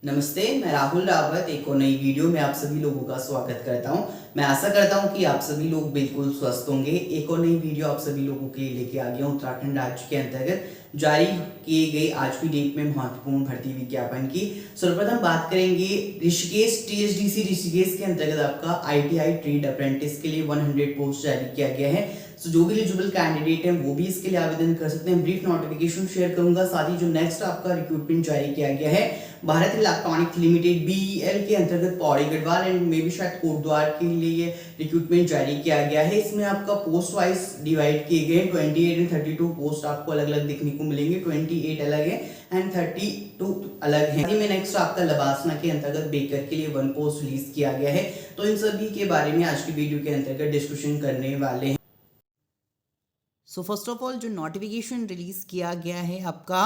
नमस्ते, मैं राहुल रावत एक और नई वीडियो में आप सभी लोगों का स्वागत करता हूं। मैं आशा करता हूं कि आप सभी लोग बिल्कुल स्वस्थ होंगे। एक और नई वीडियो आप सभी लोगों के लिए लेके आ गया हूं उत्तराखंड राज्य के अंतर्गत जारी किए गए आज की डेट में महत्वपूर्ण भर्ती विज्ञापन की। सर्वप्रथम बात करेंगे ऋषिकेश टीएचडीसी ऋषिकेश के अंतर्गत आपका आईटीआई ट्रेड अप्रेंटिस के लिए 100 पोस्ट जारी किया गया है। सो जो भी एलिजिबल कैंडिडेट हैं वो भी इसके लिए आवेदन कर सकते हैं। ब्रीफ नोटिफिकेशन शेयर करूंगा, साथ ही जो नेक्स्ट आपका रिक्रूटमेंट जारी किया गया है भारत इलेक्ट्रॉनिक्स लिमिटेड बीईएल के अंतर्गत पौड़ी गढ़वाल एंड मे भी शायद कोटद्वार के लिए ये रिक्रूटमेंट जारी किया गया है। इसमें आपका पोस्ट वाइज डिवाइड किए गए 28 एंड 32 पोस्ट आपको अलग अलग देखने को मिलेंगे। 28 अलग है एंड 32 अलग है। में नेक्स्ट आपका लबासना के अंतर्गत बेकर के लिए 1 पोस्ट रिलीज किया गया है। तो इन सभी के बारे में आज की वीडियो के अंतर्गत डिस्कशन करने वाले हैं। सो फर्स्ट ऑफ ऑल जो नोटिफिकेशन रिलीज किया गया है आपका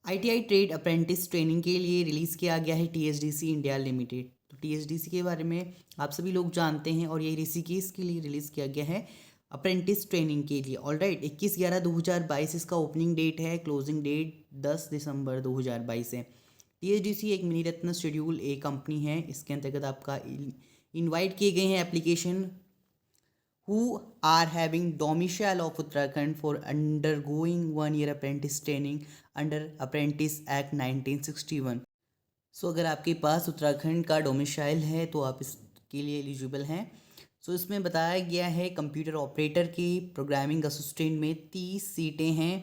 आईटीआई ट्रेड अप्रेंटिस ट्रेनिंग के लिए रिलीज़ किया गया है टीएचडीसी इंडिया लिमिटेड। तो टीएचडीसी के बारे में आप सभी लोग जानते हैं और ये ऋषिकेश के लिए रिलीज़ किया गया है अप्रेंटिस ट्रेनिंग के लिए। ऑलराइट, 21/11/2022 इसका ओपनिंग डेट है, क्लोजिंग डेट 10 दिसंबर 2022 है। टीएचडीसी एक मिनी रत्न शेड्यूल ए कंपनी है। इसके अंतर्गत आपका इन्वाइट किए गए हैं application who are having domicile of Uttarakhand for undergoing 1 year apprentice training under Apprentice Act 1961। सो अगर आपके पास उत्तराखंड का डोमिसाइल है तो आप इसके लिए एलिजिबल हैं। सो इसमें बताया गया है कंप्यूटर ऑपरेटर की प्रोग्रामिंग असिस्टेंट में 30 सीटें हैं,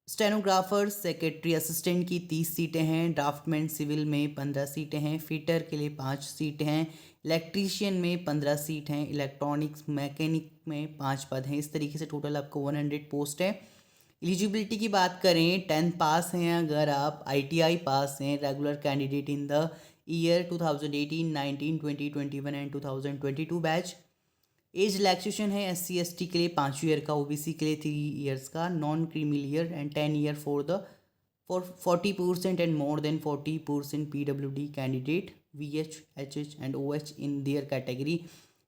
स्टेनोग्राफर सेक्रेटरी असिस्टेंट की 30 सीटें हैं, ड्राफ्टमैन सिविल में 15 सीटें हैं, फिटर के लिए 5 सीटें हैं, इलेक्ट्रीशियन में 15 सीट हैं, इलेक्ट्रॉनिक्स मैकेनिक में 5 पद हैं। इस तरीके से टोटल आपको 100 पोस्ट है। एलिजिबिलिटी की बात करें, 10th पास हैं अगर आप, ITI पास हैं, regular candidate in the year 2018, 19, 20, 21 and 2022 batch. Age relaxation है SC/ST के लिए 5 ईयर का, OBC के लिए 3 ईयर्स का, non creamy layer and 10 year for 40% and more than 40% PWD candidate VH, HH and OH in their category.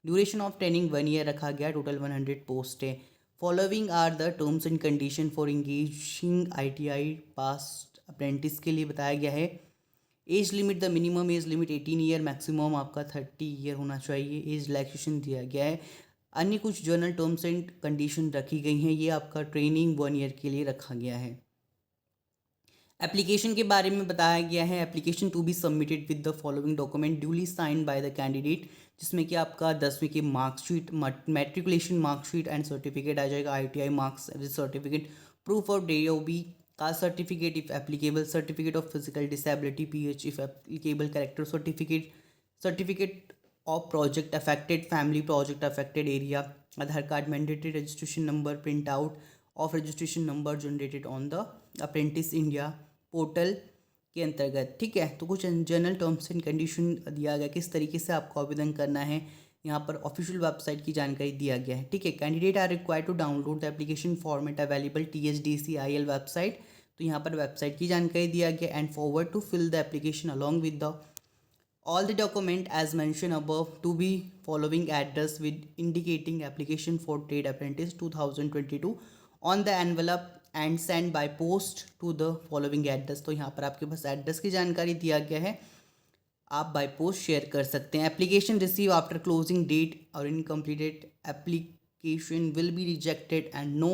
Duration of training 1 year रखा गया। Total 100 post है। Following are the terms and condition for engaging ITI pass apprentice के लिए बताया गया है। Age limit, the minimum age limit 18 year, maximum आपका 30 year होना चाहिए। एज रिलैक्सेशन दिया गया है। अन्य कुछ जनरल टर्म्स एंड कंडीशन रखी गई हैं। ये आपका ट्रेनिंग 1 ईयर के लिए रखा गया है। एप्लीकेशन के बारे में बताया गया है, application to be submitted with the following document duly signed by the candidate, जिसमें कि आपका 10वीं की marksheet, matriculation marksheet and certificate आ जाएगा, ITI marks certificate, proof of DOB, caste certificate if applicable, certificate of physical disability PH if applicable, character certificate, certificate of project affected family, project affected area, Aadhaar card, mandatory registration number, print out of registration number generated on the apprentice India portal के अंतर्गत। ठीक है, तो कुछ general terms and condition दिया गया, किस तरीके से आपको आवेदन करना है, यहाँ पर ऑफिशियल वेबसाइट की जानकारी दिया गया है। ठीक है, candidate are required to download the application format available THDCIL website. तो यहाँ पर वेबसाइट की जानकारी दिया गया and forward to fill the application along with the all the document as mentioned above to be following address with indicating application for trade apprentice 2022 on the envelope and send by post to the following address। तो यहाँ पर आपके पास address की जानकारी दिया गया है, आप बाय पोस्ट शेयर कर सकते हैं। Application receive after closing date और incompleted application will be rejected and no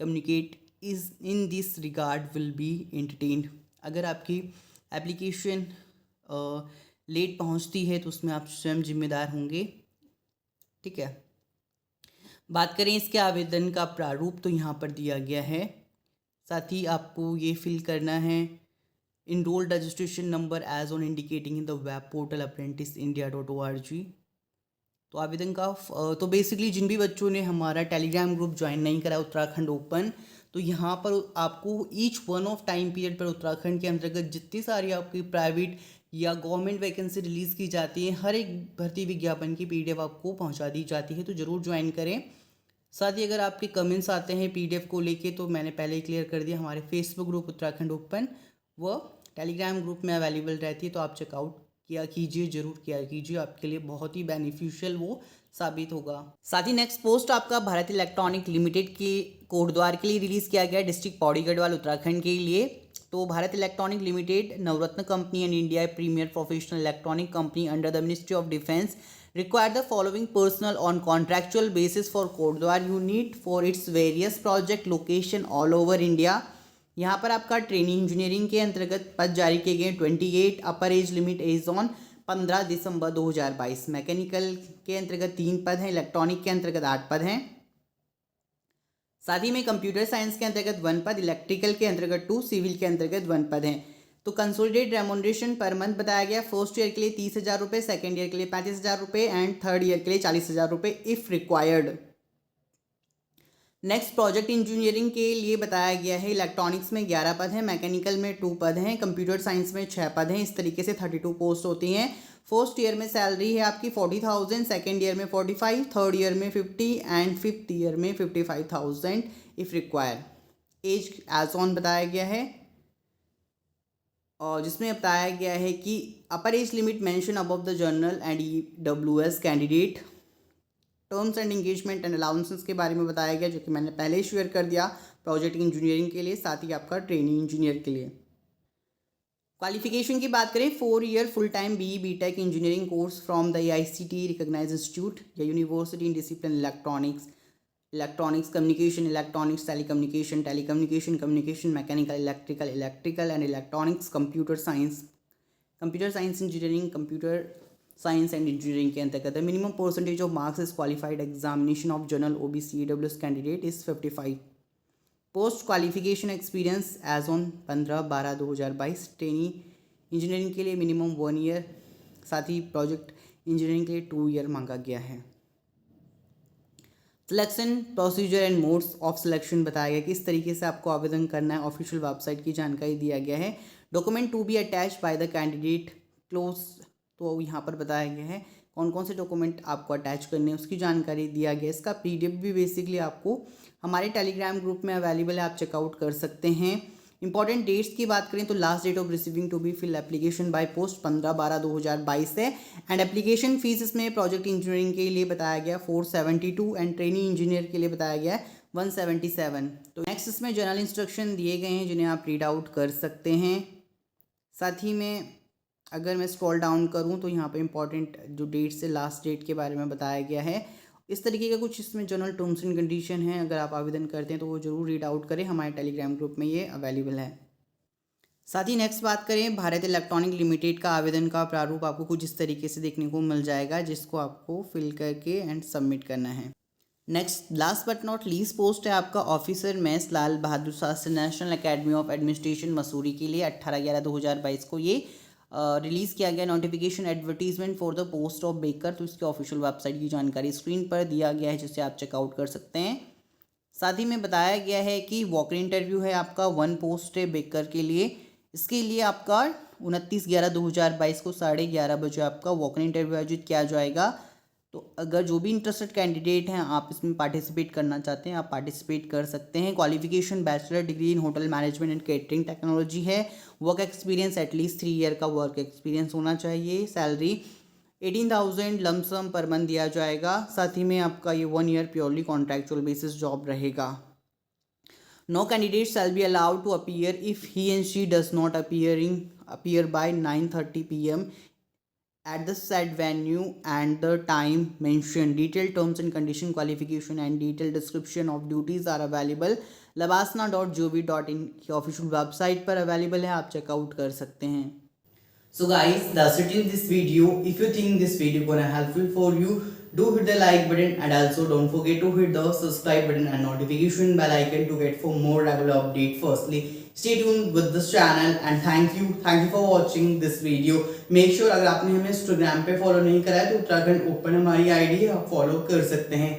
communicate is in this regard will be entertained. अगर आपकी एप्लीकेशन लेट पहुंचती है तो उसमें आप स्वयं जिम्मेदार होंगे। ठीक है, बात करें इसके आवेदन का प्रारूप, तो यहाँ पर दिया गया है। साथ ही आपको ये फिल करना है, enrolled registration number as on indicating in the web portal apprentice.india.org। तो आवेदन का तो बेसिकली जिन भी बच्चों ने हमारा टेलीग्राम ग्रुप ज्वाइन नहीं करा उत्तराखंड ओपन, तो यहाँ पर आपको each one of time period पर उत्तराखंड के अंतर्गत जितनी सारी आपकी प्राइवेट या गवर्नमेंट वैकेंसी रिलीज़ की जाती है, हर एक भर्ती विज्ञापन की PDF आपको पहुंचा दी जाती है, तो ज़रूर ज्वाइन करें। साथ ही अगर आपके कमेंट्स आते हैं PDF को लेके, तो मैंने पहले ही क्लियर कर दिया, हमारे फेसबुक ग्रुप उत्तराखंड ओपन व टेलीग्राम ग्रुप में अवेलेबल रहती है, तो आप चेकआउट किया कीजिए, जरूर किया कीजिए, आपके लिए बहुत ही बेनिफिशियल वो साबित होगा। साथ ही नेक्स्ट पोस्ट आपका भारत इलेक्ट्रॉनिक लिमिटेड के कोटद्वार के लिए रिलीज़ किया गया, डिस्ट्रिक्ट पौड़ी गढ़वाल उत्तराखंड के लिए। तो Bharat electronic limited Navratna company and India premier professional electronic company under the ministry of defence require the following personnel on contractual basis for Kordwar unit for its various project location all over India। यहाँ पर आपका training engineering के अंतर्गत पद जारी किए गए 28 upper age limit as on 15 December 2022। Mechanical के अंतर्गत 3 पद हैं, इलेक्ट्रॉनिक के अंतर्गत 8 पद हैं, साथ ही में कंप्यूटर साइंस के अंतर्गत 1 पद, इलेक्ट्रिकल के अंतर्गत 2, सिविल के अंतर्गत 1 पद हैं। तो कंसोलिडेट रेमोनरेशन पर मंथ बताया गया फर्स्ट ईयर के लिए 30,000 रुपये, सेकेंड ईयर के लिए 35,000 रुपये एंड थर्ड ईयर के लिए 40,000 रुपये if required. Next project engineering के लिए बताया गया है इलेक्ट्रॉनिक्स में 11 पद हैं, मैकेनिकल में 2 पद हैं, कंप्यूटर साइंस में 6 पद हैं। इस तरीके से 32 पोस्ट होती हैं। फर्स्ट ईयर में सैलरी है आपकी 40,000, सेकेंड ईयर में 45, थर्ड ईयर में 50 एंड फिफ्थ ईयर में 55,000 if require. Age as on बताया गया है और जिसमें बताया गया है कि upper age limit mention above the general and EWS candidate. Terms and engagement and allowances के बारे में बताया गया जो कि मैंने पहले ही शेयर कर दिया प्रोजेक्ट इंजीनियरिंग के लिए, साथ ही आपका ट्रेनिंग इंजीनियर के लिए। क्वालिफिकेशन की बात करें 4 year full time BE BTech engineering course from the AICTE recognised institute या university in discipline electronics communication, electronics telecommunication, communication mechanical, electrical and electronics, computer science engineering, computer science and engineering के अंतर्गत minimum percentage of marks is qualified examination of general OBC EWS candidate is 55। Post qualification experience as on 15/12/2022। Training engineering के लिए minimum 1 year, साथ ही project engineering के लिए 2 year मांगा गया है। Selection procedure and modes of selection बताया गया किस तरीके से आपको आवेदन करना है, ऑफिशियल वेबसाइट की जानकारी दिया गया है। Document to be attached by the candidate close, तो यहाँ पर बताया गया है कौन कौन से डॉक्यूमेंट आपको अटैच करने हैं उसकी जानकारी दिया गया है। इसका PDF भी बेसिकली आपको हमारे टेलीग्राम ग्रुप में अवेलेबल है, आप चेकआउट कर सकते हैं। इंपॉर्टेंट डेट्स की बात करें तो last date of receiving to be fill application by post 15/12/2022 है एंड एप्लीकेशन फीस इसमें प्रोजेक्ट इंजीनियरिंग के लिए बताया गया 472 एंड ट्रेनिंग इंजीनियर के लिए बताया गया 177। तो नेक्स्ट इसमें जनरल इंस्ट्रक्शन दिए गए हैं जिन्हें आप रीड आउट कर सकते हैं। साथ ही में अगर मैं स्क्रॉल डाउन करूं तो यहाँ पे इंपॉर्टेंट जो डेट से लास्ट डेट के बारे में बताया गया है। इस तरीके का कुछ इसमें जनरल टर्म्स एंड कंडीशन है, अगर आप आवेदन करते हैं तो वो जरूर रीड आउट करें, हमारे टेलीग्राम ग्रुप में ये अवेलेबल है। साथ ही नेक्स्ट बात करें भारत इलेक्ट्रॉनिक लिमिटेड का आवेदन का प्रारूप आपको कुछ इस तरीके से देखने को मिल जाएगा जिसको आपको फिल करके एंड सबमिट करना है। Next last but not least post है आपका officer mess Lal Bahadur Shastri national academy of administration Mussoorie के लिए 18/11/2022 को ये रिलीज़ किया गया notification advertisement for the post of baker. तो इसके ऑफिशियल वेबसाइट की जानकारी स्क्रीन पर दिया गया है जिसे आप चेकआउट कर सकते हैं। साथ ही में बताया गया है कि वॉक इन इंटरव्यू है आपका 1 पोस्ट है बेकर के लिए। इसके लिए आपका 29/11/2022 को 11:30 बजे आपका वॉक इन इंटरव्यू आयोजित किया जाएगा। तो अगर जो भी इंटरेस्टेड कैंडिडेट हैं आप इसमें पार्टिसिपेट करना चाहते हैं आप पार्टिसिपेट कर सकते हैं। Qualification bachelor degree in hotel management and catering technology है। वर्क एक्सपीरियंस एटलीस्ट 3 ईयर का वर्क एक्सपीरियंस होना चाहिए। सैलरी 18,000 लमसम पर मंथ दिया जाएगा। साथ ही में आपका ये 1 year purely contractual basis job रहेगा। No candidate shall be allowed to appear if he and she does not appear by 9:30 PM at the said venue and the time mentioned. Detailed terms and condition, qualification and detailed description of duties are available labasna.gov.in की official website पर available है, आप checkout कर सकते हैं। So guys, that's it in this video. If you think this video gonna helpful for you, do hit the like button and also don't forget to hit the subscribe button and notification bell icon to get for more regular update. Firstly, stay tuned with this channel and thank you for watching this video. Make sure अगर आपने हमें Instagram पे follow नहीं करा है तो Uttarakhand open हमारी ID है, आप फॉलो कर सकते हैं।